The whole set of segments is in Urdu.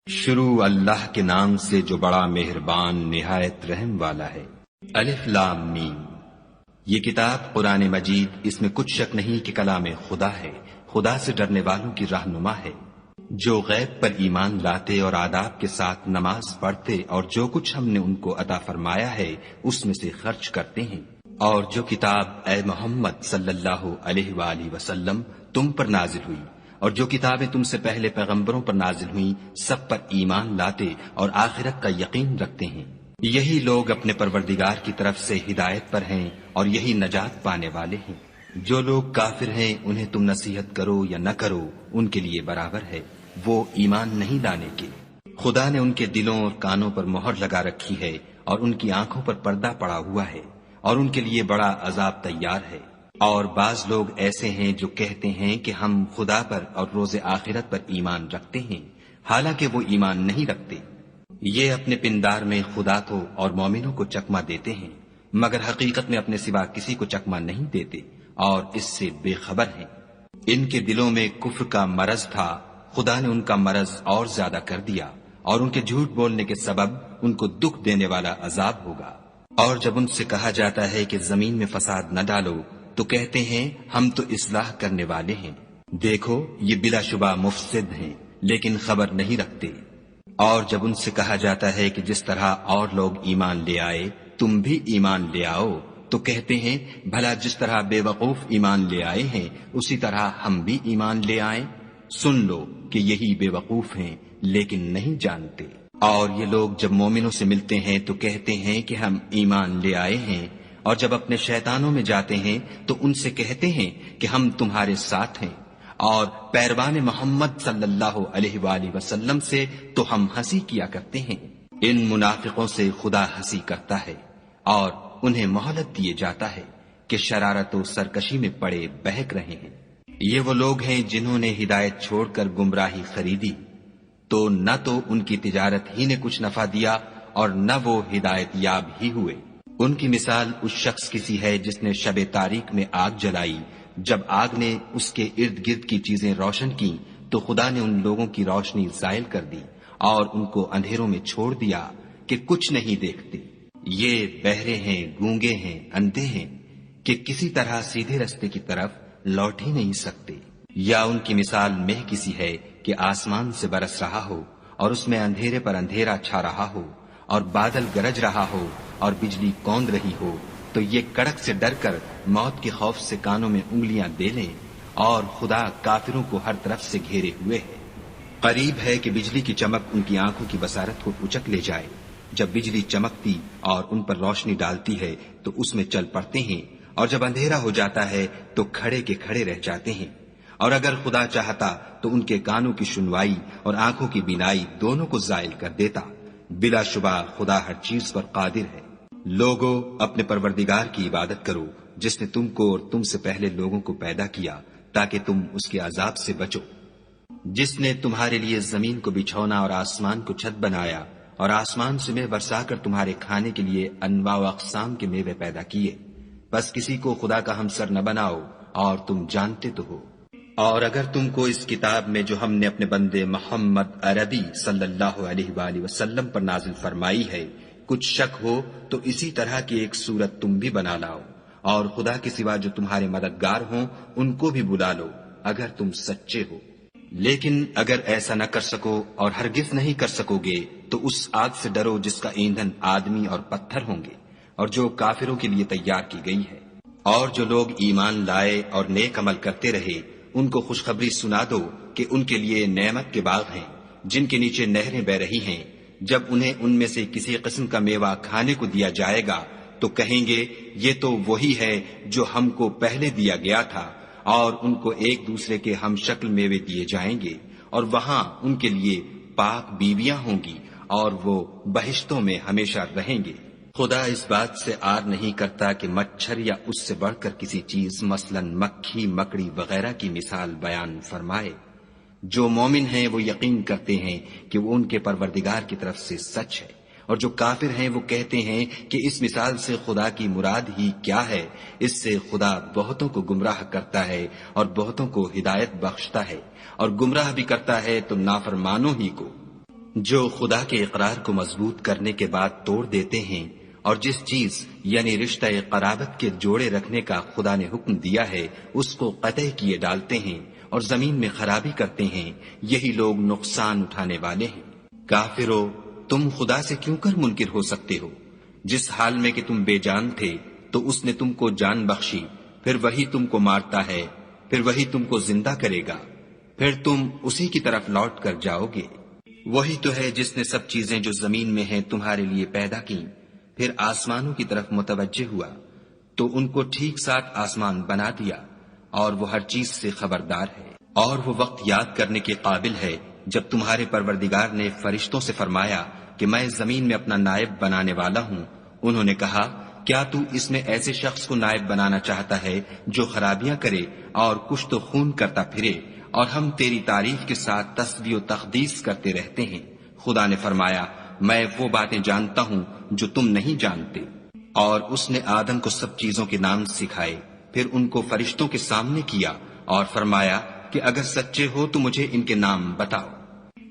شروع اللہ کے نام سے جو بڑا مہربان نہایت رحم والا ہے۔ الف لام میم۔ یہ کتاب قرآن مجید، اس میں کچھ شک نہیں کہ کلام خدا ہے، خدا سے ڈرنے والوں کی رہنما ہے، جو غیب پر ایمان لاتے اور آداب کے ساتھ نماز پڑھتے اور جو کچھ ہم نے ان کو عطا فرمایا ہے اس میں سے خرچ کرتے ہیں، اور جو کتاب اے محمد صلی اللہ علیہ وآلہ وسلم تم پر نازل ہوئی اور جو کتابیں تم سے پہلے پیغمبروں پر نازل ہوئیں سب پر ایمان لاتے اور آخرت کا یقین رکھتے ہیں، یہی لوگ اپنے پروردگار کی طرف سے ہدایت پر ہیں اور یہی نجات پانے والے ہیں۔ جو لوگ کافر ہیں انہیں تم نصیحت کرو یا نہ کرو ان کے لیے برابر ہے، وہ ایمان نہیں لانے کے۔ خدا نے ان کے دلوں اور کانوں پر مہر لگا رکھی ہے اور ان کی آنکھوں پر پردہ پڑا ہوا ہے اور ان کے لیے بڑا عذاب تیار ہے۔ اور بعض لوگ ایسے ہیں جو کہتے ہیں کہ ہم خدا پر اور روز آخرت پر ایمان رکھتے ہیں، حالانکہ وہ ایمان نہیں رکھتے۔ یہ اپنے پندار میں خدا کو اور مومنوں کو چکمہ دیتے ہیں، مگر حقیقت میں اپنے سوا کسی کو چکمہ نہیں دیتے اور اس سے بے خبر ہیں۔ ان کے دلوں میں کفر کا مرض تھا، خدا نے ان کا مرض اور زیادہ کر دیا اور ان کے جھوٹ بولنے کے سبب ان کو دکھ دینے والا عذاب ہوگا۔ اور جب ان سے کہا جاتا ہے کہ زمین میں فساد نہ ڈالو تو کہتے ہیں ہم تو اصلاح کرنے والے ہیں، دیکھو یہ بلا شبہ مفسد ہیں لیکن خبر نہیں رکھتے۔ اور جب ان سے کہا جاتا ہے کہ جس طرح اور لوگ ایمان لے آئے تم بھی ایمان لے آؤ تو کہتے ہیں بھلا جس طرح بے وقوف ایمان لے آئے ہیں اسی طرح ہم بھی ایمان لے آئیں، سن لو کہ یہی بے وقوف ہیں لیکن نہیں جانتے۔ اور یہ لوگ جب مومنوں سے ملتے ہیں تو کہتے ہیں کہ ہم ایمان لے آئے ہیں، اور جب اپنے شیطانوں میں جاتے ہیں تو ان سے کہتے ہیں کہ ہم تمہارے ساتھ ہیں، اور پیروان محمد صلی اللہ علیہ وآلہ وسلم سے تو ہم ہنسی کیا کرتے ہیں۔ ان منافقوں سے خدا ہنسی کرتا ہے اور انہیں مہلت دیے جاتا ہے کہ شرارت و سرکشی میں پڑے بہک رہے ہیں۔ یہ وہ لوگ ہیں جنہوں نے ہدایت چھوڑ کر گمراہی خریدی، تو نہ تو ان کی تجارت ہی نے کچھ نفع دیا اور نہ وہ ہدایت یاب ہی ہوئے۔ ان کی مثال اس شخص کی سی ہے جس نے شب تاریک میں آگ جلائی، جب آگ نے اس کے ارد گرد کی چیزیں روشن کی تو خدا نے ان لوگوں کی روشنی زائل کر دی اور ان کو اندھیروں میں چھوڑ دیا کہ کچھ نہیں دیکھتے۔ یہ بہرے ہیں، گونگے ہیں، اندھے ہیں کہ کسی طرح سیدھے رستے کی طرف لوٹ ہی نہیں سکتے۔ یا ان کی مثال مہ کسی ہے کہ آسمان سے برس رہا ہو اور اس میں اندھیرے پر اندھیرا چھا رہا ہو اور بادل گرج رہا ہو اور بجلی کوند رہی ہو، تو یہ کڑک سے ڈر کر موت کے خوف سے کانوں میں انگلیاں دے لیں، اور خدا کافروں کو ہر طرف سے گھیرے ہوئے ہے۔ قریب ہے کہ بجلی کی چمک ان کی آنکھوں کی بصارت کو اچک لے جائے۔ جب بجلی چمکتی اور ان پر روشنی ڈالتی ہے تو اس میں چل پڑتے ہیں، اور جب اندھیرا ہو جاتا ہے تو کھڑے کے کھڑے رہ جاتے ہیں۔ اور اگر خدا چاہتا تو ان کے کانوں کی سنوائی اور آنکھوں کی بینائی دونوں کو زائل کر دیتا، بلا شبہ خدا ہر چیز پر قادر ہے۔ لوگو اپنے پروردگار کی عبادت کرو جس نے تم کو اور تم سے پہلے لوگوں کو پیدا کیا تاکہ تم اس کے عذاب سے بچو، جس نے تمہارے لیے زمین کو بچھونا اور آسمان کو چھت بنایا اور آسمان سے مے برسا کر تمہارے کھانے کے لیے انواع و اقسام کے میوے پیدا کیے، بس کسی کو خدا کا ہمسر نہ بناؤ اور تم جانتے تو ہو۔ اور اگر تم کو اس کتاب میں جو ہم نے اپنے بندے محمد عربی صلی اللہ علیہ وآلہ وسلم پر نازل فرمائی ہے کچھ شک ہو تو اسی طرح کی ایک صورت تم بھی بنا لاؤ، اور خدا کے سوا جو تمہارے مددگار ہوں ان کو بھی بلا لو اگر تم سچے ہو۔ لیکن اگر ایسا نہ کر سکو اور ہرگز نہیں کر سکو گے تو اس آگ سے ڈرو جس کا ایندھن آدمی اور پتھر ہوں گے اور جو کافروں کے لیے تیار کی گئی ہے۔ اور جو لوگ ایمان لائے اور نیک عمل کرتے رہے ان کو خوشخبری سنا دو کہ ان کے لیے نعمت کے باغ ہیں جن کے نیچے نہریں بہ رہی ہیں، جب انہیں ان میں سے کسی قسم کا میوہ کھانے کو دیا جائے گا تو کہیں گے یہ تو وہی ہے جو ہم کو پہلے دیا گیا تھا، اور ان کو ایک دوسرے کے ہم شکل میوے دیے جائیں گے، اور وہاں ان کے لیے پاک بیویاں ہوں گی اور وہ بہشتوں میں ہمیشہ رہیں گے۔ خدا اس بات سے آر نہیں کرتا کہ مچھر یا اس سے بڑھ کر کسی چیز مثلا مکھی مکڑی وغیرہ کی مثال بیان فرمائے۔ جو مومن ہیں وہ یقین کرتے ہیں کہ وہ ان کے پروردگار کی طرف سے سچ ہے، اور جو کافر ہیں وہ کہتے ہیں کہ اس مثال سے خدا کی مراد ہی کیا ہے۔ اس سے خدا بہتوں کو گمراہ کرتا ہے اور بہتوں کو ہدایت بخشتا ہے، اور گمراہ بھی کرتا ہے تو نافرمانوں ہی کو۔ جو خدا کے اقرار کو مضبوط کرنے کے بعد توڑ دیتے ہیں اور جس چیز یعنی رشتہ قرابت کے جوڑے رکھنے کا خدا نے حکم دیا ہے اس کو قطع کیے ڈالتے ہیں اور زمین میں خرابی کرتے ہیں، یہی لوگ نقصان اٹھانے والے ہیں۔ کافرو، تم خدا سے کیوں کر منکر ہو سکتے ہو؟ جس حال میں کہ تم بے جان تھے تو اس نے تم کو جان بخشی، پھر وہی تم کو مارتا ہے، پھر وہی تم کو زندہ کرے گا، پھر تم اسی کی طرف لوٹ کر جاؤ گے۔ وہی تو ہے جس نے سب چیزیں جو زمین میں ہیں تمہارے لیے پیدا کی، پھر آسمانوں کی طرف متوجہ ہوا تو ان کو ٹھیک ساتھ آسمان بنا دیا، اور وہ ہر چیز سے خبردار ہے۔ اور وہ وقت یاد کرنے کے قابل ہے جب تمہارے پروردگار نے فرشتوں سے فرمایا کہ میں زمین میں اپنا نائب بنانے والا ہوں۔ انہوں نے کہا، کیا تو اس میں ایسے شخص کو نائب بنانا چاہتا ہے جو خرابیاں کرے اور کشت و خون کرتا پھرے، اور ہم تیری تعریف کے ساتھ تسبیح و تقدیس کرتے رہتے ہیں؟ خدا نے فرمایا، میں وہ باتیں جانتا ہوں جو تم نہیں جانتے۔ اور اس نے آدم کو سب چیزوں کے نام سکھائے، پھر ان کو فرشتوں کے سامنے کیا اور فرمایا کہ اگر سچے ہو تو مجھے ان کے نام بتاؤ۔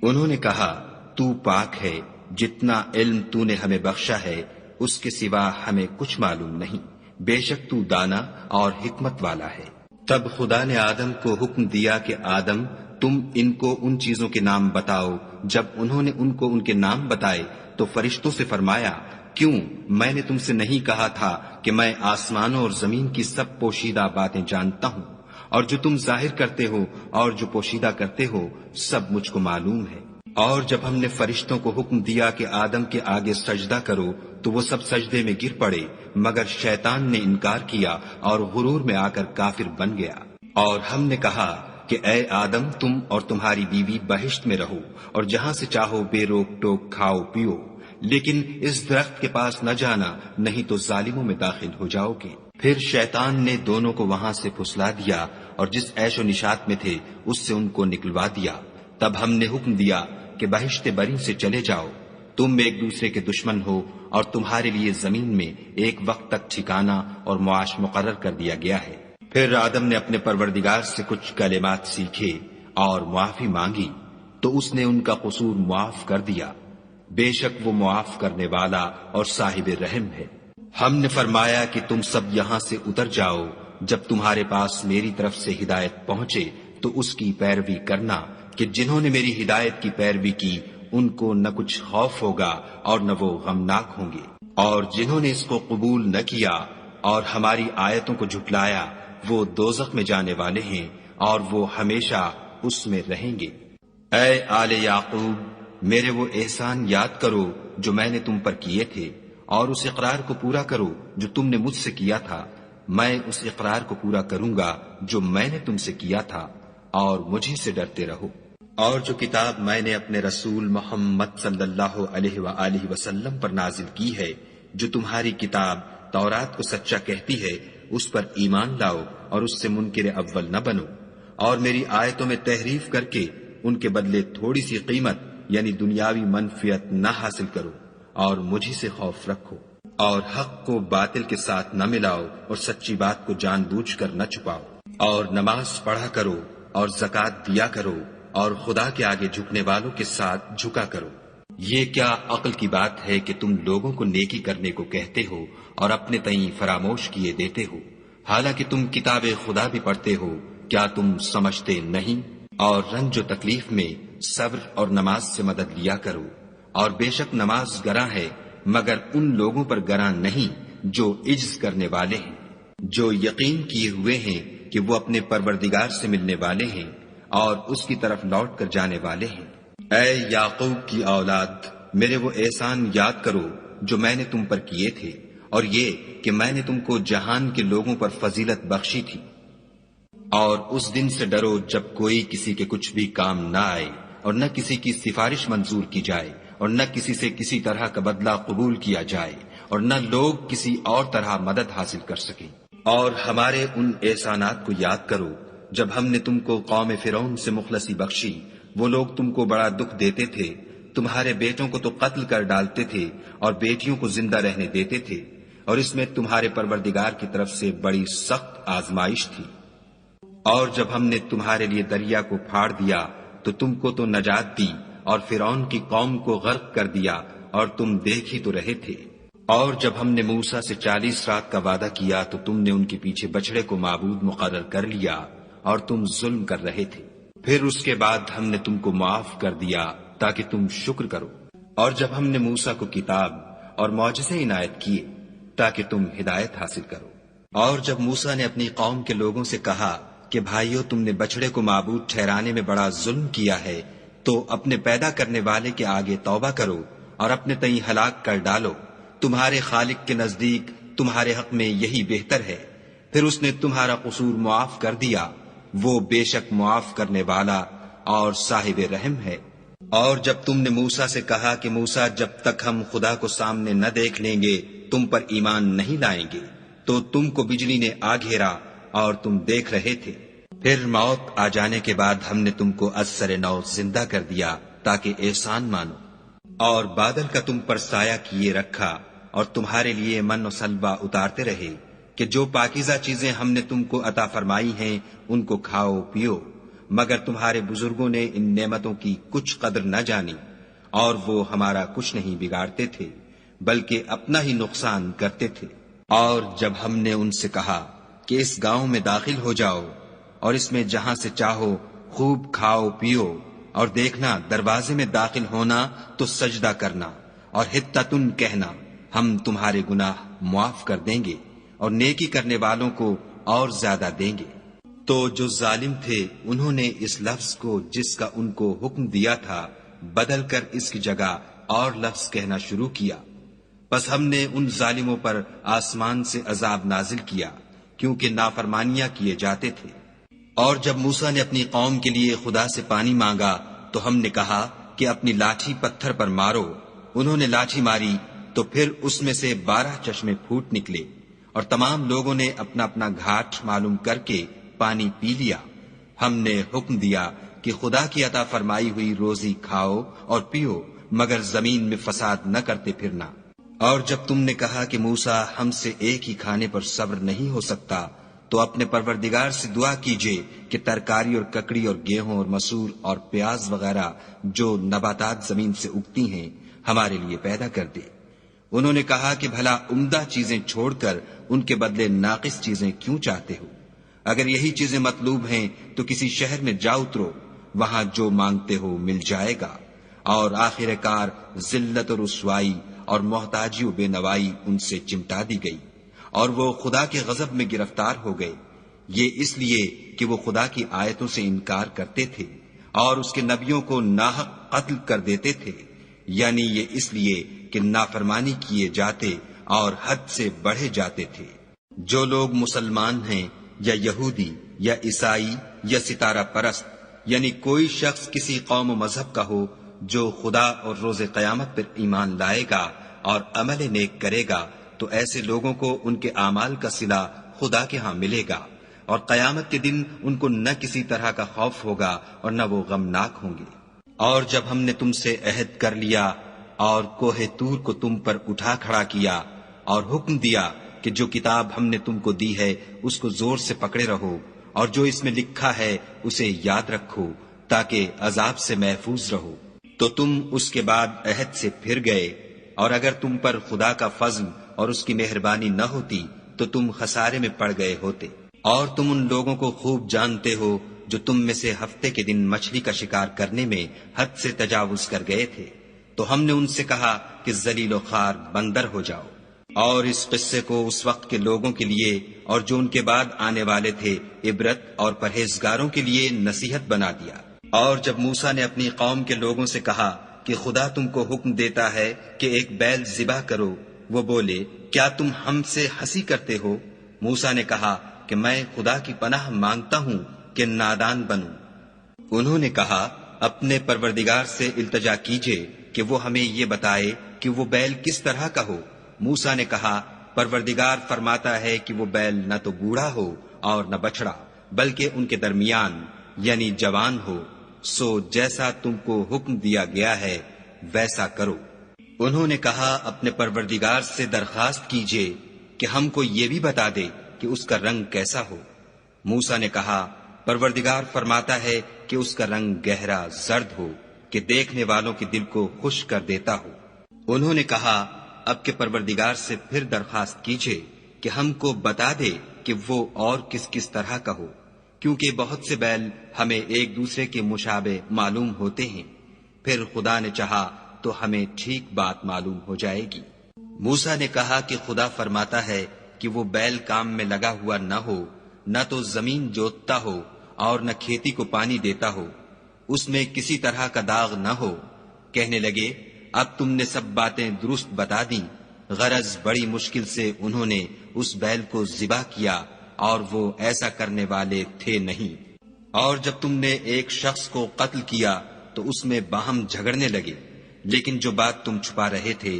انہوں نے کہا، تو پاک ہے، جتنا علم تو نے ہمیں بخشا ہے اس کے سوا ہمیں کچھ معلوم نہیں، بے شک تو دانا اور حکمت والا ہے۔ تب خدا نے آدم کو حکم دیا کہ آدم، تم ان کو ان چیزوں کے نام بتاؤ۔ جب انہوں نے ان کو ان کے نام بتائے تو فرشتوں سے فرمایا، کیوں میں نے تم سے نہیں کہا تھا کہ میں آسمانوں اور زمین کی سب پوشیدہ باتیں جانتا ہوں، اور جو تم ظاہر کرتے ہو اور جو پوشیدہ کرتے ہو سب مجھ کو معلوم ہے۔ اور جب ہم نے فرشتوں کو حکم دیا کہ آدم کے آگے سجدہ کرو تو وہ سب سجدے میں گر پڑے، مگر شیطان نے انکار کیا اور غرور میں آ کر کافر بن گیا۔ اور ہم نے کہا کہ اے آدم، تم اور تمہاری بیوی بہشت میں رہو اور جہاں سے چاہو بے روک ٹوک کھاؤ پیو، لیکن اس درخت کے پاس نہ جانا، نہیں تو ظالموں میں داخل ہو جاؤ گے۔ پھر شیطان نے دونوں کو وہاں سے پھسلا دیا اور جس عیش و نشاط میں تھے اس سے ان کو نکلوا دیا۔ تب ہم نے حکم دیا کہ بہشت بری سے چلے جاؤ، تم ایک دوسرے کے دشمن ہو، اور تمہارے لیے زمین میں ایک وقت تک ٹھکانہ اور معاش مقرر کر دیا گیا ہے۔ پھر آدم نے اپنے پروردگار سے کچھ کلمات سیکھے اور معافی مانگی تو اس نے ان کا قصور معاف کر دیا، بے شک وہ معاف کرنے والا اور صاحب رحم ہے۔ ہم نے فرمایا کہ تم سب یہاں سے اتر جاؤ، جب تمہارے پاس میری طرف سے ہدایت پہنچے تو اس کی پیروی کرنا، کہ جنہوں نے میری ہدایت کی پیروی کی ان کو نہ کچھ خوف ہوگا اور نہ وہ غمناک ہوں گے، اور جنہوں نے اس کو قبول نہ کیا اور ہماری آیتوں کو جھٹلایا وہ دوزخ میں جانے والے ہیں اور وہ ہمیشہ اس میں رہیں گے۔ اے آل یعقوب، میرے وہ احسان یاد کرو جو میں نے تم پر کیے تھے، اور اس اقرار کو پورا کرو جو تم نے مجھ سے کیا تھا۔ میں اس اقرار کو پورا کروں گا جو میں نے تم سے کیا تھا، اور مجھے سے ڈرتے رہو۔ اور جو کتاب میں نے اپنے رسول محمد صلی اللہ علیہ وآلہ وسلم پر نازل کی ہے، جو تمہاری کتاب تورات کو سچا کہتی ہے، اس پر ایمان لاؤ اور اس سے منکر اول نہ بنو، اور میری آیتوں میں تحریف کر کے ان کے بدلے تھوڑی سی قیمت یعنی دنیاوی منفعت نہ حاصل کرو، اور مجھے سے خوف رکھو، اور حق کو باطل کے ساتھ نہ ملاؤ اور سچی بات کو جان بوجھ کر نہ چھپاؤ، اور نماز پڑھا کرو اور زکوٰۃ دیا کرو، اور خدا کے آگے جھکنے والوں کے ساتھ جھکا کرو۔ یہ کیا عقل کی بات ہے کہ تم لوگوں کو نیکی کرنے کو کہتے ہو اور اپنے تئیں فراموش کیے دیتے ہو، حالانکہ تم کتاب خدا بھی پڑھتے ہو؟ کیا تم سمجھتے نہیں؟ اور رنج و تکلیف میں صبر اور نماز سے مدد لیا کرو، اور بے شک نماز گراں ہے مگر ان لوگوں پر گراں نہیں جو عجز کرنے والے ہیں، جو یقین کیے ہوئے ہیں کہ وہ اپنے پروردگار سے ملنے والے ہیں اور اس کی طرف لوٹ کر جانے والے ہیں۔ اے یعقوب کی اولاد، میرے وہ احسان یاد کرو جو میں نے تم پر کیے تھے، اور یہ کہ میں نے تم کو جہان کے لوگوں پر فضیلت بخشی تھی۔ اور اس دن سے ڈرو جب کوئی کسی کے کچھ بھی کام نہ آئے، اور نہ کسی کی سفارش منظور کی جائے، اور نہ کسی سے کسی طرح کا بدلہ قبول کیا جائے، اور نہ لوگ کسی اور طرح مدد حاصل کر سکیں۔ اور ہمارے ان احسانات کو یاد کرو جب ہم نے تم کو قوم فرعون سے مخلصی بخشی، وہ لوگ تم کو بڑا دکھ دیتے تھے، تمہارے بیٹوں کو تو قتل کر ڈالتے تھے اور بیٹیوں کو زندہ رہنے دیتے تھے، اور اس میں تمہارے پروردگار کی طرف سے بڑی سخت آزمائش تھی۔ اور جب ہم نے تمہارے لیے دریا کو پھاڑ دیا تو تم کو تو نجات دی، اور فرعون کی قوم کو غرق کر دیا اور تم دیکھ ہی تو رہے تھے۔ اور جب ہم نے موسیٰ سے 40 رات کا وعدہ کیا تو تم نے ان کے پیچھے بچڑے کو معبود مقرر کر لیا اور تم ظلم کر رہے تھے۔ پھر اس کے بعد ہم نے تم کو معاف کر دیا تاکہ تم شکر کرو۔ اور جب ہم نے موسیٰ کو کتاب اور معجزے عنایت کیے تاکہ تم ہدایت حاصل کرو۔ اور جب موسیٰ نے اپنی قوم کے لوگوں سے کہا کہ بھائیو، تم نے بچڑے کو معبود ٹھہرانے میں بڑا ظلم کیا ہے، تو اپنے پیدا کرنے والے کے آگے توبہ کرو اور اپنے تئیں ہلاک کر ڈالو، تمہارے خالق کے نزدیک تمہارے حق میں یہی بہتر ہے۔ پھر اس نے تمہارا قصور معاف کر دیا، وہ بے شک معاف کرنے والا اور صاحب رحم ہے۔ اور جب تم نے موسیٰ سے کہا کہ موسیٰ، جب تک ہم خدا کو سامنے نہ دیکھ لیں گے تم پر ایمان نہیں لائیں گے، تو تم کو بجلی نے آ گھیرا اور تم دیکھ رہے تھے۔ پھر موت آ جانے کے بعد ہم نے تم کو از سر نو زندہ کر دیا تاکہ احسان مانو، اور بادل کا تم پر سایہ کیے رکھا اور تمہارے لیے من و سلوہ اتارتے رہے کہ جو پاکیزہ چیزیں ہم نے تم کو عطا فرمائی ہیں ان کو کھاؤ پیو، مگر تمہارے بزرگوں نے ان نعمتوں کی کچھ قدر نہ جانی، اور وہ ہمارا کچھ نہیں بگاڑتے تھے بلکہ اپنا ہی نقصان کرتے تھے۔ اور جب ہم نے ان سے کہا کہ اس گاؤں میں داخل ہو جاؤ اور اس میں جہاں سے چاہو خوب کھاؤ پیو، اور دیکھنا دروازے میں داخل ہونا تو سجدہ کرنا اور حطتن کہنا، ہم تمہارے گناہ معاف کر دیں گے اور نیکی کرنے والوں کو اور زیادہ دیں گے۔ تو جو ظالم تھے انہوں نے اس لفظ کو جس کا ان کو حکم دیا تھا بدل کر اس کی جگہ اور لفظ کہنا شروع کیا، پس ہم نے ان ظالموں پر آسمان سے عذاب نازل کیا کیونکہ نافرمانیاں کیے جاتے تھے۔ اور جب موسیٰ نے اپنی قوم کے لیے خدا سے پانی مانگا تو ہم نے کہا کہ اپنی لاٹھی پتھر پر مارو۔ انہوں نے لاٹھی ماری تو پھر اس میں سے 12 چشمے پھوٹ نکلے، اور تمام لوگوں نے اپنا اپنا گھاٹ معلوم کر کے پانی پی لیا۔ ہم نے حکم دیا کہ خدا کی عطا فرمائی ہوئی روزی کھاؤ اور پیو، مگر زمین میں فساد نہ کرتے پھرنا۔ اور جب تم نے کہا کہ موسیٰ، ہم سے ایک ہی کھانے پر صبر نہیں ہو سکتا، تو اپنے پروردگار سے دعا کیجئے کہ ترکاری اور ککڑی اور گیہوں اور مسور اور پیاز وغیرہ جو نباتات زمین سے اگتی ہیں ہمارے لیے پیدا کر دے۔ انہوں نے کہا کہ بھلا عمدہ چیزیں چھوڑ کر ان کے بدلے ناقص چیزیں کیوں چاہتے ہو؟ اگر یہی چیزیں مطلوب ہیں تو کسی شہر میں جا اترو، وہاں جو مانگتے ہو مل جائے گا، اور آخر کار ذلت و رسوائی اور محتاجی و بے نوائی ان سے چمٹا دی گئی، اور وہ خدا کے غضب میں گرفتار ہو گئے، یہ اس لیے کہ وہ خدا کی آیتوں سے انکار کرتے تھے اور اس کے نبیوں کو ناحق قتل کر دیتے تھے، یعنی یہ اس لیے کہ نافرمانی کیے جاتے اور حد سے بڑھے جاتے تھے۔ جو لوگ مسلمان ہیں یا یہودی یا عیسائی یا ستارہ پرست، یعنی کوئی شخص کسی قوم و مذہب کا ہو، جو خدا اور روز قیامت پر ایمان لائے گا اور عمل نیک کرے گا، تو ایسے لوگوں کو ان کے اعمال کا صلہ خدا کے ہاں ملے گا، اور قیامت کے دن ان کو نہ کسی طرح کا خوف ہوگا اور نہ وہ غمناک ہوں گے۔ اور جب ہم نے تم سے عہد کر لیا اور کوہ طور کو تم پر اٹھا کھڑا کیا اور حکم دیا کہ جو کتاب ہم نے تم کو دی ہے اس کو زور سے پکڑے رہو، اور جو اس میں لکھا ہے اسے یاد رکھو تاکہ عذاب سے محفوظ رہو، تو تم اس کے بعد عہد سے پھر گئے، اور اگر تم پر خدا کا فضل اور اس کی مہربانی نہ ہوتی تو تم خسارے میں پڑ گئے ہوتے۔ اور تم ان لوگوں کو خوب جانتے ہو جو تم میں سے ہفتے کے دن مچھلی کا شکار کرنے میں حد سے تجاوز کر گئے تھے، تو ہم نے ان سے کہا کہ ذلیل و خوار بندر ہو جاؤ، اور اس قصے کو اس وقت کے لوگوں کے لیے اور جو ان کے بعد آنے والے تھے عبرت اور پرہیزگاروں کے لیے نصیحت بنا دیا۔ اور جب موسیٰ نے اپنی قوم کے لوگوں سے کہا کہ خدا تم کو حکم دیتا ہے کہ ایک بیل ذبح کرو، وہ بولے، کیا تم ہم سے ہنسی کرتے ہو؟ موسیٰ نے کہا کہ میں خدا کی پناہ مانگتا ہوں کہ نادان بنوں۔ انہوں نے کہا، اپنے پروردگار سے التجا کیجئے کہ وہ ہمیں یہ بتائے کہ وہ بیل کس طرح کا ہو۔ موسیٰ نے کہا، پروردگار فرماتا ہے کہ وہ بیل نہ تو بوڑھا ہو اور نہ بچڑا، بلکہ ان کے درمیان یعنی جوان ہو، سو جیسا تم کو حکم دیا گیا ہے ویسا کرو۔ انہوں نے کہا، اپنے پروردگار سے درخواست کیجئے کہ ہم کو یہ بھی بتا دے کہ اس کا رنگ کیسا ہو۔ موسیٰ نے کہا، پروردگار فرماتا ہے کہ اس کا رنگ گہرا زرد ہو، کہ دیکھنے والوں کے دل کو خوش کر دیتا ہو۔ انہوں نے کہا اب کے پروردگار سے پھر درخواست کیجئے کہ ہم کو بتا دے کہ وہ اور کس کس طرح کا ہو، کیونکہ بہت سے بیل ہمیں ایک دوسرے کے مشابہ معلوم ہوتے ہیں، پھر خدا نے چاہا تو ہمیں ٹھیک بات معلوم ہو جائے گی۔ موسیٰ نے کہا کہ خدا فرماتا ہے کہ وہ بیل کام میں لگا ہوا نہ ہو، نہ تو زمین جوتتا ہو اور نہ کھیتی کو پانی دیتا ہو، اس میں کسی طرح کا داغ نہ ہو۔ کہنے لگے اب تم نے سب باتیں درست بتا دیں۔ غرض بڑی مشکل سے انہوں نے اس بیل کو ذبح کیا اور وہ ایسا کرنے والے تھے نہیں۔ اور جب تم نے ایک شخص کو قتل کیا تو اس میں باہم جھگڑنے لگے، لیکن جو بات تم چھپا رہے تھے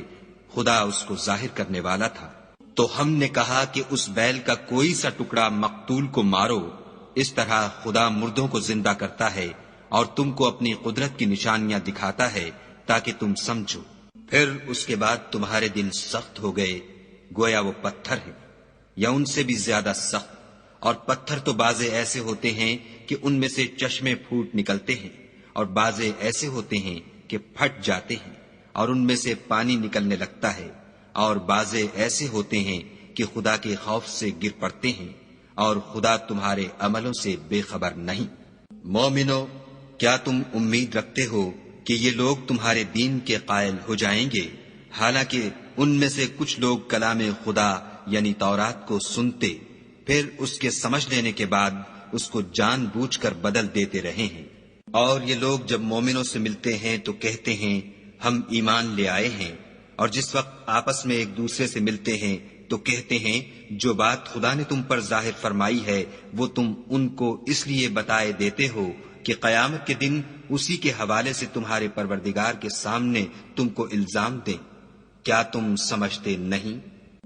خدا اس کو ظاہر کرنے والا تھا۔ تو ہم نے کہا کہ اس بیل کا کوئی سا ٹکڑا مقتول کو مارو، اس طرح خدا مردوں کو زندہ کرتا ہے اور تم کو اپنی قدرت کی نشانیاں دکھاتا ہے تاکہ تم سمجھو۔ پھر اس کے بعد تمہارے دل سخت ہو گئے، گویا وہ پتھر ہیں یا ان سے بھی زیادہ سخت، اور پتھر تو بعضے ایسے ہوتے ہیں کہ ان میں سے چشمے پھوٹ نکلتے ہیں، اور بعضے ایسے ہوتے ہیں کہ پھٹ جاتے ہیں اور ان میں سے پانی نکلنے لگتا ہے، اور بعضے ایسے ہوتے ہیں کہ خدا کے خوف سے گر پڑتے ہیں، اور خدا تمہارے عملوں سے بے خبر نہیں۔ مومنو، کیا تم امید رکھتے ہو کہ یہ لوگ تمہارے دین کے قائل ہو جائیں گے؟ حالانکہ ان میں سے کچھ لوگ کلام خدا یعنی تورات کو سنتے، پھر اس کے سمجھ لینے کے بعد اس کو جان بوجھ کر بدل دیتے رہے ہیں۔ اور یہ لوگ جب مومنوں سے ملتے ہیں تو کہتے ہیں ہم ایمان لے آئے ہیں، اور جس وقت آپس میں ایک دوسرے سے ملتے ہیں تو کہتے ہیں جو بات خدا نے تم پر ظاہر فرمائی ہے وہ تم ان کو اس لیے بتائے دیتے ہو کہ قیامت کے دن اسی کے حوالے سے تمہارے پروردگار کے سامنے تم کو الزام دیں۔ کیا تم سمجھتے نہیں؟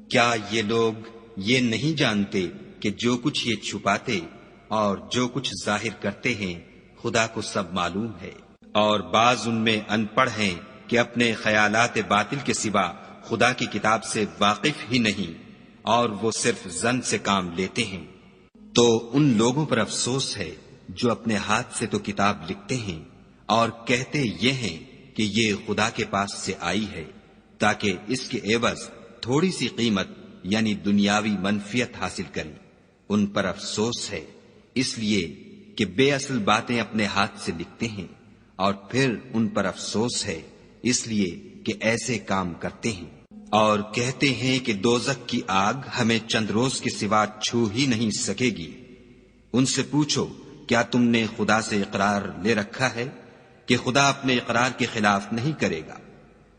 کیا یہ لوگ یہ نہیں جانتے کہ جو کچھ یہ چھپاتے اور جو کچھ ظاہر کرتے ہیں خدا کو سب معلوم ہے؟ اور بعض ان میں ان پڑھ ہیں کہ اپنے خیالات باطل کے سوا خدا کی کتاب سے واقف ہی نہیں، اور وہ صرف ظن سے کام لیتے ہیں۔ تو ان لوگوں پر افسوس ہے جو اپنے ہاتھ سے تو کتاب لکھتے ہیں اور کہتے یہ ہیں کہ یہ خدا کے پاس سے آئی ہے تاکہ اس کے عوض تھوڑی سی قیمت یعنی دنیاوی منفیت حاصل کریں۔ ان پر افسوس ہے اس لیے کہ بے اصل باتیں اپنے ہاتھ سے لکھتے ہیں، اور پھر ان پر افسوس ہے اس لیے کہ ایسے کام کرتے ہیں۔ اور کہتے ہیں کہ دوزخ کی آگ ہمیں چند روز کے سوا چھو ہی نہیں سکے گی۔ ان سے پوچھو کیا تم نے خدا سے اقرار لے رکھا ہے کہ خدا اپنے اقرار کے خلاف نہیں کرے گا؟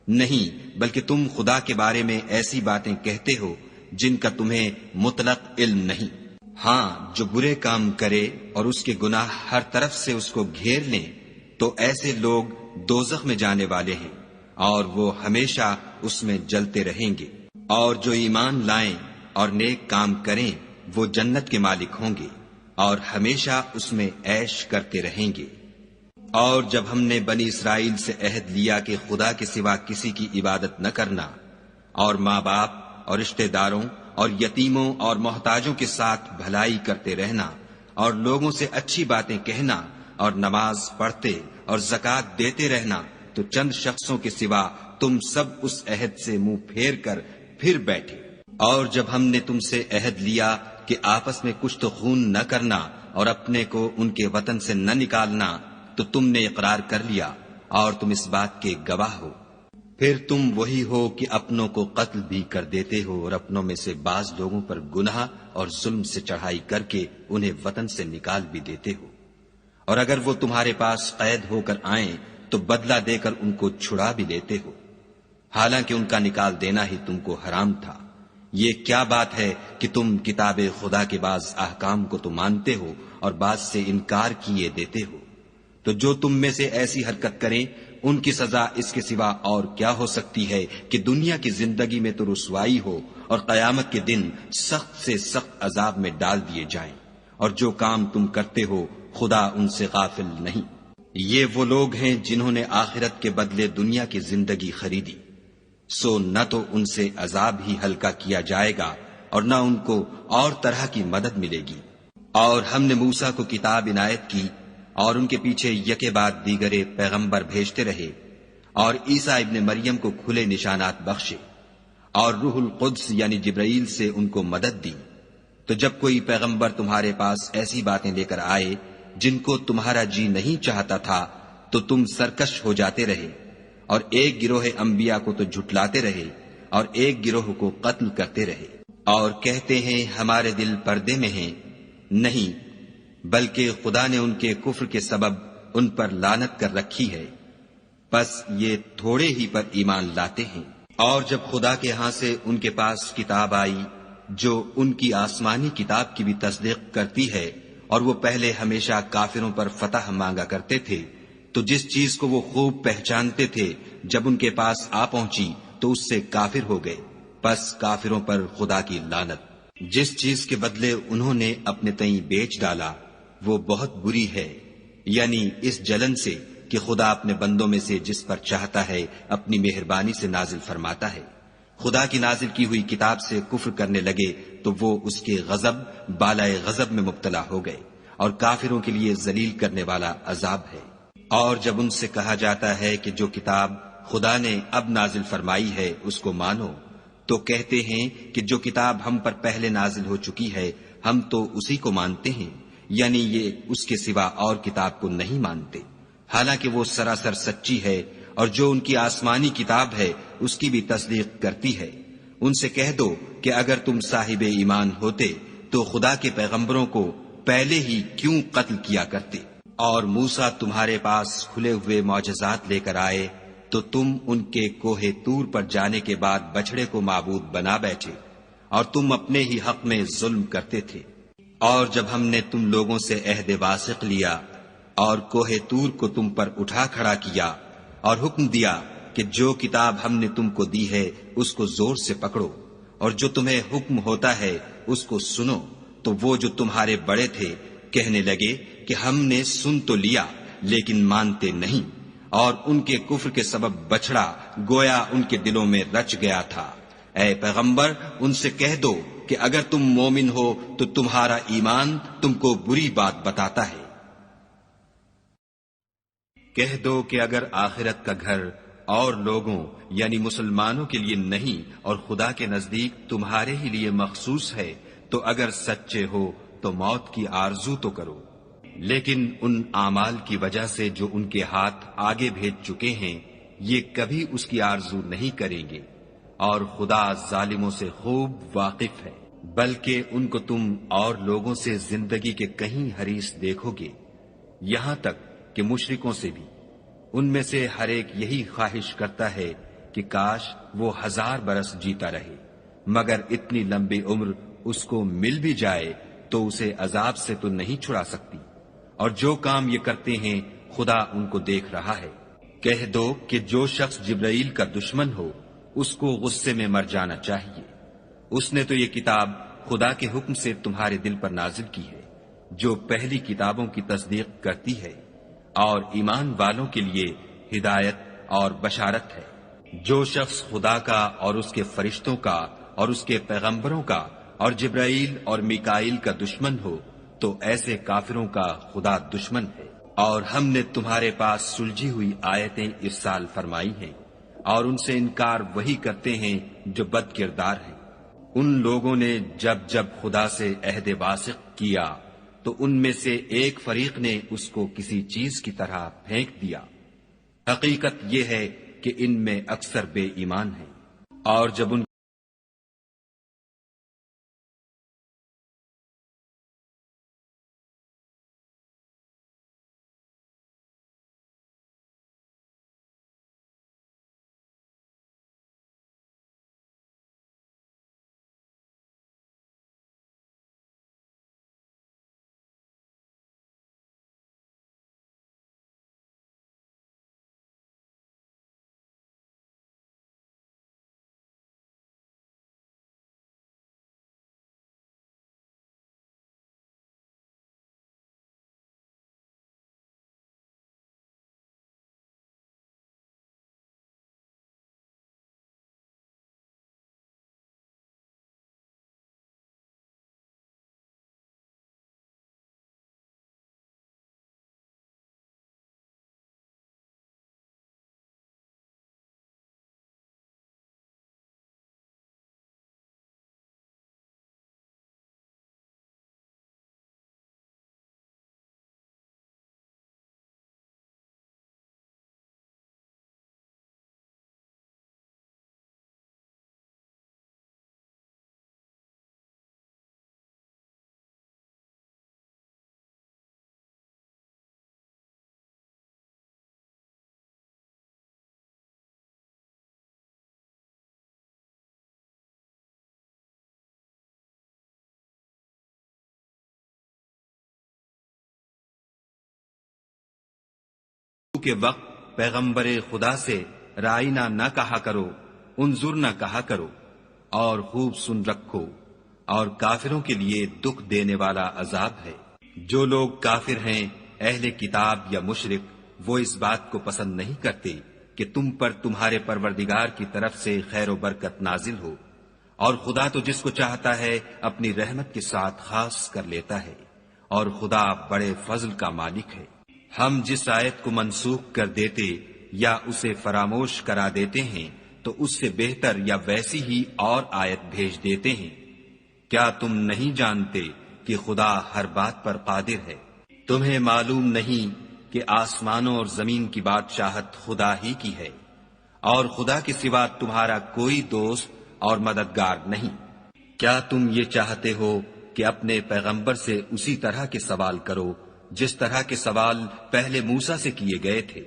نہیں، بلکہ تم خدا کے بارے میں ایسی باتیں کہتے ہو جن کا تمہیں مطلق علم نہیں۔ ہاں، جو برے کام کرے اور اس کے گناہ ہر طرف سے اس کو گھیر لیں تو ایسے لوگ دوزخ میں جانے والے ہیں اور وہ ہمیشہ اس میں جلتے رہیں گے۔ اور جو ایمان لائیں اور نیک کام کریں وہ جنت کے مالک ہوں گے اور ہمیشہ اس میں عیش کرتے رہیں گے۔ اور جب ہم نے بنی اسرائیل سے عہد لیا کہ خدا کے سوا کسی کی عبادت نہ کرنا، اور ماں باپ اور رشتہ داروں اور یتیموں اور محتاجوں کے ساتھ بھلائی کرتے رہنا، اور لوگوں سے اچھی باتیں کہنا، اور نماز پڑھتے اور زکوٰۃ دیتے رہنا، تو چند شخصوں کے سوا تم سب اس عہد سے منہ پھیر کر پھر بیٹھے۔ اور جب ہم نے تم سے عہد لیا کہ آپس میں کچھ تو خون نہ کرنا اور اپنے کو ان کے وطن سے نہ نکالنا، تو تم نے اقرار کر لیا اور تم اس بات کے گواہ ہو۔ پھر تم وہی ہو کہ اپنوں کو قتل بھی کر دیتے ہو اور اپنوں میں سے بعض لوگوں پر گناہ اور ظلم سے چڑھائی کر کے انہیں وطن سے نکال بھی دیتے ہو، اور اگر وہ تمہارے پاس قید ہو کر آئیں تو بدلہ دے کر ان کو چھڑا بھی لیتے ہو، حالانکہ ان کا نکال دینا ہی تم کو حرام تھا۔ یہ کیا بات ہے کہ تم کتاب خدا کے بعض احکام کو تو مانتے ہو اور بعض سے انکار کیے دیتے ہو؟ تو جو تم میں سے ایسی حرکت کریں ان کی سزا اس کے سوا اور کیا ہو سکتی ہے کہ دنیا کی زندگی میں تو رسوائی ہو اور قیامت کے دن سخت سے سخت عذاب میں ڈال دیے جائیں، اور جو کام تم کرتے ہو خدا ان سے غافل نہیں۔ یہ وہ لوگ ہیں جنہوں نے آخرت کے بدلے دنیا کی زندگی خریدی، سو نہ تو ان سے عذاب ہی ہلکا کیا جائے گا اور نہ ان کو اور طرح کی مدد ملے گی۔ اور ہم نے موسیٰ کو کتاب عنایت کی اور ان کے پیچھے یکے بعد دیگرے پیغمبر بھیجتے رہے، اور عیسیٰ ابن مریم کو کھلے نشانات بخشے، اور روح القدس یعنی جبرائیل سے ان کو مدد دی۔ تو جب کوئی پیغمبر تمہارے پاس ایسی باتیں لے کر آئے جن کو تمہارا جی نہیں چاہتا تھا تو تم سرکش ہو جاتے رہے، اور ایک گروہ انبیاء کو تو جھٹلاتے رہے اور ایک گروہ کو قتل کرتے رہے، اور کہتے ہیں ہمارے دل پردے میں ہیں، نہیں بلکہ خدا نے ان کے کفر کے سبب ان پر لعنت کر رکھی ہے، پس یہ تھوڑے ہی پر ایمان لاتے ہیں۔ اور جب خدا کے ہاں سے ان کے پاس کتاب آئی جو ان کی آسمانی کتاب کی بھی تصدیق کرتی ہے، اور وہ پہلے ہمیشہ کافروں پر فتح مانگا کرتے تھے، تو جس چیز کو وہ خوب پہچانتے تھے جب ان کے پاس آ پہنچی تو اس سے کافر ہو گئے، پس کافروں پر خدا کی لعنت۔ جس چیز کے بدلے انہوں نے اپنے تئیں بیچ ڈالا وہ بہت بری ہے، یعنی اس جلن سے کہ خدا اپنے بندوں میں سے جس پر چاہتا ہے اپنی مہربانی سے نازل فرماتا ہے۔ خدا کی نازل کی ہوئی کتاب سے کفر کرنے لگے تو وہ اس کے غضب بالائے غضب میں مبتلا ہو گئے، اور کافروں کے لیے ذلیل کرنے والا عذاب ہے۔ اور جب ان سے کہا جاتا ہے کہ جو کتاب خدا نے اب نازل فرمائی ہے اس کو مانو، تو کہتے ہیں کہ جو کتاب ہم پر پہلے نازل ہو چکی ہے ہم تو اسی کو مانتے ہیں، یعنی یہ اس کے سوا اور کتاب کو نہیں مانتے، حالانکہ وہ سراسر سچی ہے، اور جو ان کی آسمانی کتاب ہے اس کی بھی تصدیق کرتی ہے۔ ان سے کہہ دو کہ اگر تم صاحب ایمان ہوتے تو خدا کے پیغمبروں کو پہلے ہی کیوں قتل کیا کرتے، اور موسیٰ تمہارے پاس کھلے ہوئے معجزات لے کر آئے تو تم ان کے کوہ طور پر جانے کے بعد بچڑے کو معبود بنا بیٹھے، اور تم اپنے ہی حق میں ظلم کرتے تھے۔ اور جب ہم نے تم لوگوں سے عہد واثق لیا اور کوہ طور کو تم پر اٹھا کھڑا کیا اور حکم دیا کہ جو کتاب ہم نے تم کو دی ہے اس کو زور سے پکڑو، اور جو تمہیں حکم ہوتا ہے اس کو سنو، تو وہ جو تمہارے بڑے تھے کہنے لگے کہ ہم نے سن تو لیا لیکن مانتے نہیں، اور ان کے کفر کے سبب بچڑا گویا ان کے دلوں میں رچ گیا تھا۔ اے پیغمبر ان سے کہہ دو کہ اگر تم مومن ہو تو تمہارا ایمان تم کو بری بات بتاتا ہے۔ کہہ دو کہ اگر آخرت کا گھر اور لوگوں یعنی مسلمانوں کے لیے نہیں اور خدا کے نزدیک تمہارے ہی لیے مخصوص ہے تو اگر سچے ہو تو موت کی آرزو تو کرو، لیکن ان اعمال کی وجہ سے جو ان کے ہاتھ آگے بھیج چکے ہیں یہ کبھی اس کی آرزو نہیں کریں گے، اور خدا ظالموں سے خوب واقف ہے۔ بلکہ ان کو تم اور لوگوں سے زندگی کے کہیں حریص دیکھو گے، یہاں تک کہ مشرکوں سے بھی۔ ان میں سے ہر ایک یہی خواہش کرتا ہے کہ کاش وہ 1000 برس جیتا رہے، مگر اتنی لمبی عمر اس کو مل بھی جائے تو اسے عذاب سے تو نہیں چھڑا سکتی، اور جو کام یہ کرتے ہیں خدا ان کو دیکھ رہا ہے۔ کہہ دو کہ جو شخص جبرائیل کا دشمن ہو اس کو غصے میں مر جانا چاہیے، اس نے تو یہ کتاب خدا کے حکم سے تمہارے دل پر نازل کی ہے جو پہلی کتابوں کی تصدیق کرتی ہے، اور ایمان والوں کے لیے ہدایت اور بشارت ہے۔ جو شخص خدا کا اور اس کے فرشتوں کا اور اس کے پیغمبروں کا اور جبرائیل اور میکائیل کا دشمن ہو تو ایسے کافروں کا خدا دشمن ہے۔ اور ہم نے تمہارے پاس سلجھی ہوئی آیتیں ارسال فرمائی ہیں، اور ان سے انکار وہی کرتے ہیں جو بد کردار ہیں۔ ان لوگوں نے جب جب خدا سے عہد واثق کیا تو ان میں سے ایک فریق نے اس کو کسی چیز کی طرح پھینک دیا۔ حقیقت یہ ہے کہ ان میں اکثر بے ایمان ہیں، اور جب ان کے وقت پیغمبر خدا سے رائنا نہ کہا کرو، انظر نہ کہا کرو، اور خوب سن رکھو، اور کافروں کے لیے دکھ دینے والا عذاب ہے۔ جو لوگ کافر ہیں، اہل کتاب یا مشرک، وہ اس بات کو پسند نہیں کرتے کہ تم پر تمہارے پروردگار کی طرف سے خیر و برکت نازل ہو، اور خدا تو جس کو چاہتا ہے اپنی رحمت کے ساتھ خاص کر لیتا ہے، اور خدا بڑے فضل کا مالک ہے۔ ہم جس آیت کو منسوخ کر دیتے یا اسے فراموش کرا دیتے ہیں تو اس سے بہتر یا ویسی ہی اور آیت بھیج دیتے ہیں۔ کیا تم نہیں جانتے کہ خدا ہر بات پر قادر ہے؟ تمہیں معلوم نہیں کہ آسمانوں اور زمین کی بادشاہت خدا ہی کی ہے، اور خدا کے سوا تمہارا کوئی دوست اور مددگار نہیں۔ کیا تم یہ چاہتے ہو کہ اپنے پیغمبر سے اسی طرح کے سوال کرو جس طرح کے سوال پہلے موسیٰ سے کیے گئے تھے؟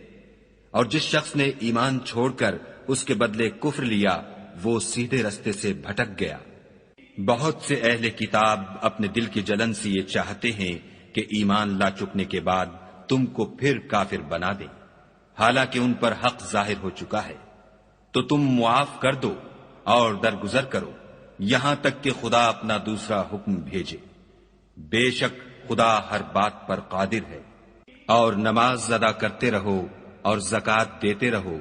اور جس شخص نے ایمان چھوڑ کر اس کے بدلے کفر لیا، وہ سیدھے رستے سے بھٹک گیا۔ بہت سے اہل کتاب اپنے دل کی جلن سے یہ چاہتے ہیں کہ ایمان لا چکنے کے بعد تم کو پھر کافر بنا دیں، حالانکہ ان پر حق ظاہر ہو چکا ہے۔ تو تم معاف کر دو اور درگزر کرو یہاں تک کہ خدا اپنا دوسرا حکم بھیجے۔ بے شک خدا ہر بات پر قادر ہے۔ اور نماز ادا کرتے رہو اور زکوٰۃ دیتے رہو،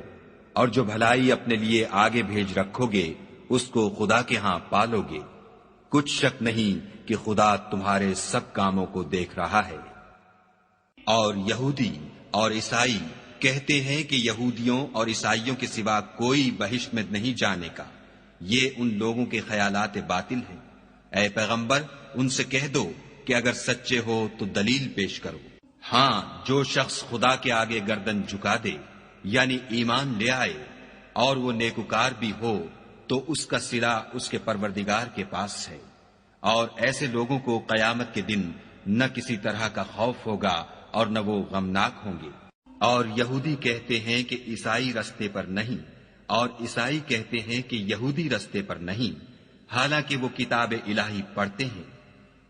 اور جو بھلائی اپنے لیے آگے بھیج رکھو گے اس کو خدا کے ہاں پالو گے۔ کچھ شک نہیں کہ خدا تمہارے سب کاموں کو دیکھ رہا ہے۔ اور یہودی اور عیسائی کہتے ہیں کہ یہودیوں اور عیسائیوں کے سوا کوئی بہشت میں نہیں جانے کا۔ یہ ان لوگوں کے خیالات باطل ہیں۔ اے پیغمبر، ان سے کہہ دو کہ اگر سچے ہو تو دلیل پیش کرو۔ ہاں، جو شخص خدا کے آگے گردن جھکا دے، یعنی ایمان لے آئے، اور وہ نیکوکار بھی ہو، تو اس کا صلہ اس کے پروردگار کے پاس ہے۔ اور ایسے لوگوں کو قیامت کے دن نہ کسی طرح کا خوف ہوگا اور نہ وہ غمناک ہوں گے۔ اور یہودی کہتے ہیں کہ عیسائی رستے پر نہیں، اور عیسائی کہتے ہیں کہ یہودی رستے پر نہیں، حالانکہ وہ کتاب الہی پڑھتے ہیں۔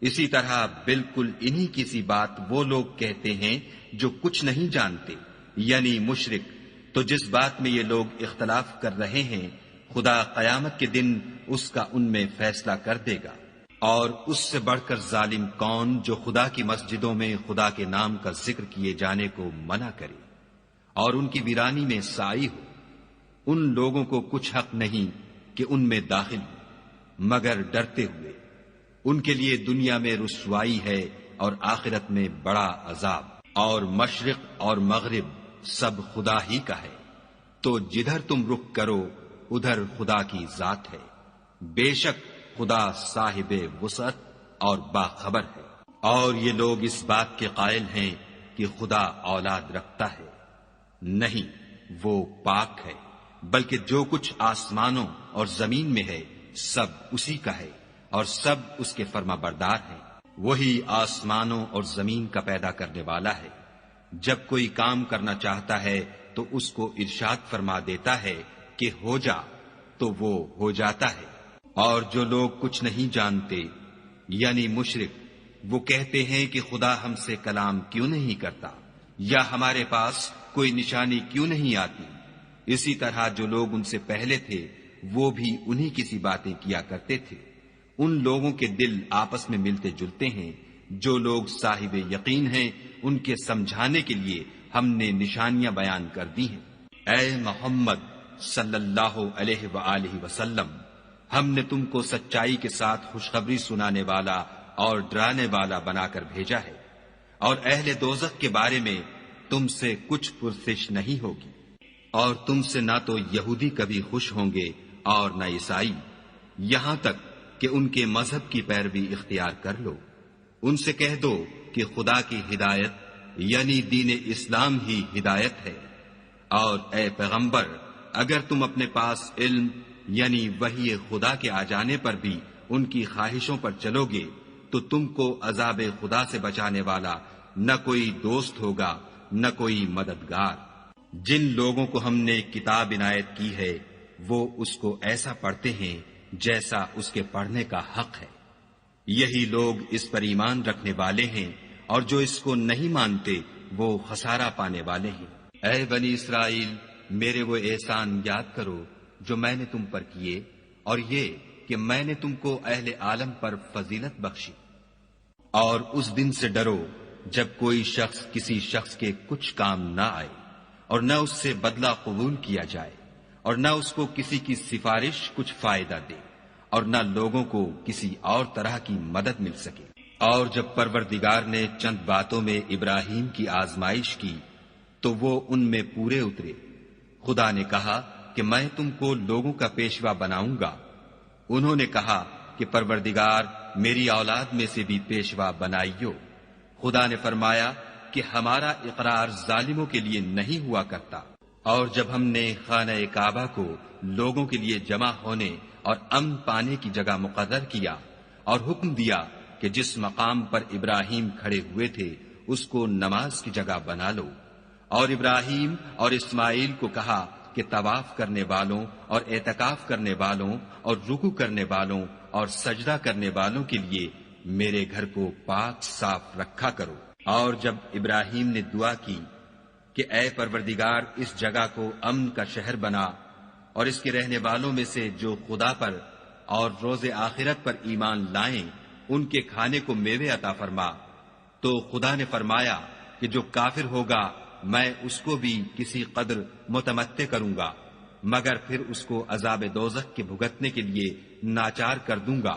اسی طرح بالکل انہی کی سی بات وہ لوگ کہتے ہیں جو کچھ نہیں جانتے، یعنی مشرک۔ تو جس بات میں یہ لوگ اختلاف کر رہے ہیں، خدا قیامت کے دن اس کا ان میں فیصلہ کر دے گا۔ اور اس سے بڑھ کر ظالم کون جو خدا کی مسجدوں میں خدا کے نام کا ذکر کیے جانے کو منع کرے اور ان کی ویرانی میں سائی ہو۔ ان لوگوں کو کچھ حق نہیں کہ ان میں داخل ہو مگر ڈرتے ہوئے۔ ان کے لیے دنیا میں رسوائی ہے اور آخرت میں بڑا عذاب۔ اور مشرق اور مغرب سب خدا ہی کا ہے، تو جدھر تم رخ کرو ادھر خدا کی ذات ہے۔ بے شک خدا صاحب وسعت اور باخبر ہے۔ اور یہ لوگ اس بات کے قائل ہیں کہ خدا اولاد رکھتا ہے۔ نہیں، وہ پاک ہے، بلکہ جو کچھ آسمانوں اور زمین میں ہے سب اسی کا ہے، اور سب اس کے فرما بردار ہیں۔ وہی آسمانوں اور زمین کا پیدا کرنے والا ہے۔ جب کوئی کام کرنا چاہتا ہے تو اس کو ارشاد فرما دیتا ہے کہ ہو جا، تو وہ ہو جاتا ہے۔ اور جو لوگ کچھ نہیں جانتے یعنی مشرک، وہ کہتے ہیں کہ خدا ہم سے کلام کیوں نہیں کرتا، یا ہمارے پاس کوئی نشانی کیوں نہیں آتی۔ اسی طرح جو لوگ ان سے پہلے تھے وہ بھی انہی کی سی باتیں کیا کرتے تھے۔ ان لوگوں کے دل آپس میں ملتے جلتے ہیں۔ جو لوگ صاحب یقین ہیں ان کے سمجھانے کے لیے ہم نے نشانیاں بیان کر دی ہیں۔ اے محمد صلی اللہ علیہ وآلہ وسلم، ہم نے تم کو سچائی کے ساتھ خوشخبری سنانے والا اور ڈرانے والا بنا کر بھیجا ہے، اور اہل دوزخ کے بارے میں تم سے کچھ پرسش نہیں ہوگی۔ اور تم سے نہ تو یہودی کبھی خوش ہوں گے اور نہ عیسائی، یہاں تک کہ ان کے مذہب کی پیروی اختیار کر لو۔ ان سے کہہ دو کہ خدا کی ہدایت یعنی دین اسلام ہی ہدایت ہے۔ اور اے پیغمبر، اگر تم اپنے پاس علم یعنی وحی خدا کے آ جانے پر بھی ان کی خواہشوں پر چلو گے تو تم کو عذاب خدا سے بچانے والا نہ کوئی دوست ہوگا نہ کوئی مددگار۔ جن لوگوں کو ہم نے کتاب عنایت کی ہے وہ اس کو ایسا پڑھتے ہیں جیسا اس کے پڑھنے کا حق ہے۔ یہی لوگ اس پر ایمان رکھنے والے ہیں، اور جو اس کو نہیں مانتے وہ خسارہ پانے والے ہیں۔ اے بنی اسرائیل، میرے وہ احسان یاد کرو جو میں نے تم پر کیے، اور یہ کہ میں نے تم کو اہل عالم پر فضیلت بخشی۔ اور اس دن سے ڈرو جب کوئی شخص کسی شخص کے کچھ کام نہ آئے، اور نہ اس سے بدلہ قبول کیا جائے، اور نہ اس کو کسی کی سفارش کچھ فائدہ دے، اور نہ لوگوں کو کسی اور طرح کی مدد مل سکے۔ اور جب پروردگار نے چند باتوں میں ابراہیم کی آزمائش کی تو وہ ان میں پورے اترے۔ خدا نے کہا کہ میں تم کو لوگوں کا پیشوا بناؤں گا۔ انہوں نے کہا کہ پروردگار میری اولاد میں سے بھی پیشوا بنائیو۔ خدا نے فرمایا کہ ہمارا اقرار ظالموں کے لیے نہیں ہوا کرتا۔ اور جب ہم نے خانہ کعبہ کو لوگوں کے لیے جمع ہونے اور امن پانے کی جگہ مقرر کیا اور حکم دیا کہ جس مقام پر ابراہیم کھڑے ہوئے تھے اس کو نماز کی جگہ بنا لو، اور ابراہیم اور اسماعیل کو کہا کہ طواف کرنے والوں اور اعتکاف کرنے والوں اور رکوع کرنے والوں اور سجدہ کرنے والوں کے لیے میرے گھر کو پاک صاف رکھا کرو۔ اور جب ابراہیم نے دعا کی کہ اے پروردگار اس جگہ کو امن کا شہر بنا، اور اس کے رہنے والوں میں سے جو خدا پر اور روز آخرت پر ایمان لائیں ان کے کھانے کو میوے عطا فرما، تو خدا نے فرمایا کہ جو کافر ہوگا میں اس کو بھی کسی قدر متمتع کروں گا، مگر پھر اس کو عذاب دوزخ کے بھگتنے کے لیے ناچار کر دوں گا،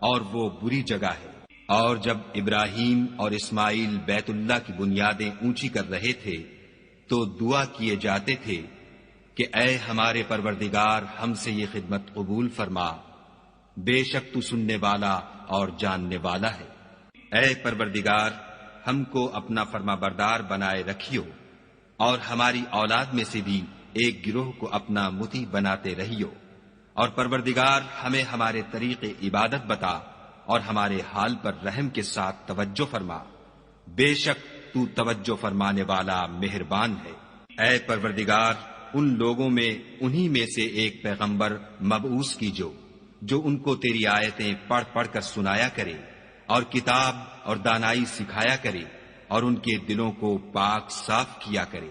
اور وہ بری جگہ ہے۔ اور جب ابراہیم اور اسماعیل بیت اللہ کی بنیادیں اونچی کر رہے تھے تو دعا کیے جاتے تھے کہ اے ہمارے پروردگار ہم سے یہ خدمت قبول فرما، بے شک تو سننے والا اور جاننے والا ہے۔ اے پروردگار ہم کو اپنا فرما بردار بنائے رکھیو، اور ہماری اولاد میں سے بھی ایک گروہ کو اپنا مطیع بناتے رہیو، اور پروردگار ہمیں ہمارے طریق عبادت بتا اور ہمارے حال پر رحم کے ساتھ توجہ فرما، بے شک تو توجہ فرمانے والا مہربان ہے۔ اے پروردگار ان لوگوں میں انہی میں سے ایک پیغمبر مبعوث کیجو جو ان کو تیری آیتیں پڑھ پڑھ کر سنایا کرے اور کتاب اور دانائی سکھایا کرے اور ان کے دلوں کو پاک صاف کیا کرے،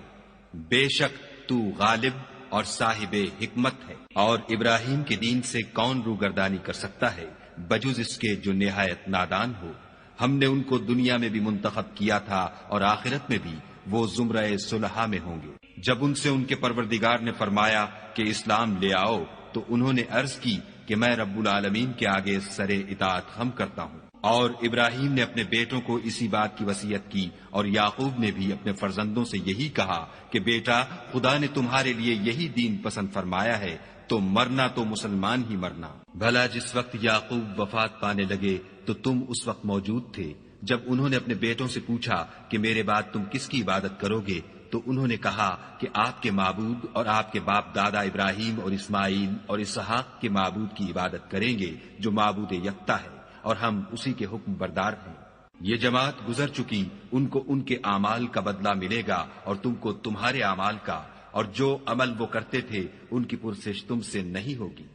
بے شک تو غالب اور صاحب حکمت ہے۔ اور ابراہیم کے دین سے کون روگردانی کر سکتا ہے بجز اس کے جو نہایت نادان ہو۔ ہم نے ان کو دنیا میں بھی منتخب کیا تھا اور آخرت میں بھی وہ زمرہ صلحاء میں ہوں گے۔ جب ان سے ان کے پروردگار نے فرمایا کہ اسلام لے آؤ تو انہوں نے عرض کی کہ میں رب العالمین کے آگے سر اطاعت خم کرتا ہوں۔ اور ابراہیم نے اپنے بیٹوں کو اسی بات کی وصیت کی، اور یعقوب نے بھی اپنے فرزندوں سے یہی کہا کہ بیٹا خدا نے تمہارے لیے یہی دین پسند فرمایا ہے تو مرنا تو مسلمان ہی مرنا۔ بھلا جس وقت یعقوب وفات پانے لگے تو تم اس وقت موجود تھے جب انہوں نے اپنے بیٹوں سے پوچھا کہ میرے بعد تم کس کی عبادت کرو گے، تو انہوں نے کہا کہ آپ کے معبود اور آپ کے باپ دادا ابراہیم اور اسماعیل اور اسحاق کے معبود کی عبادت کریں گے جو معبود یکتا ہے، اور ہم اسی کے حکم بردار ہیں۔ یہ جماعت گزر چکی، ان کو ان کے اعمال کا بدلہ ملے گا اور تم کو تمہارے اعمال کا، اور جو عمل وہ کرتے تھے ان کی پرسش تم سے نہیں ہوگی۔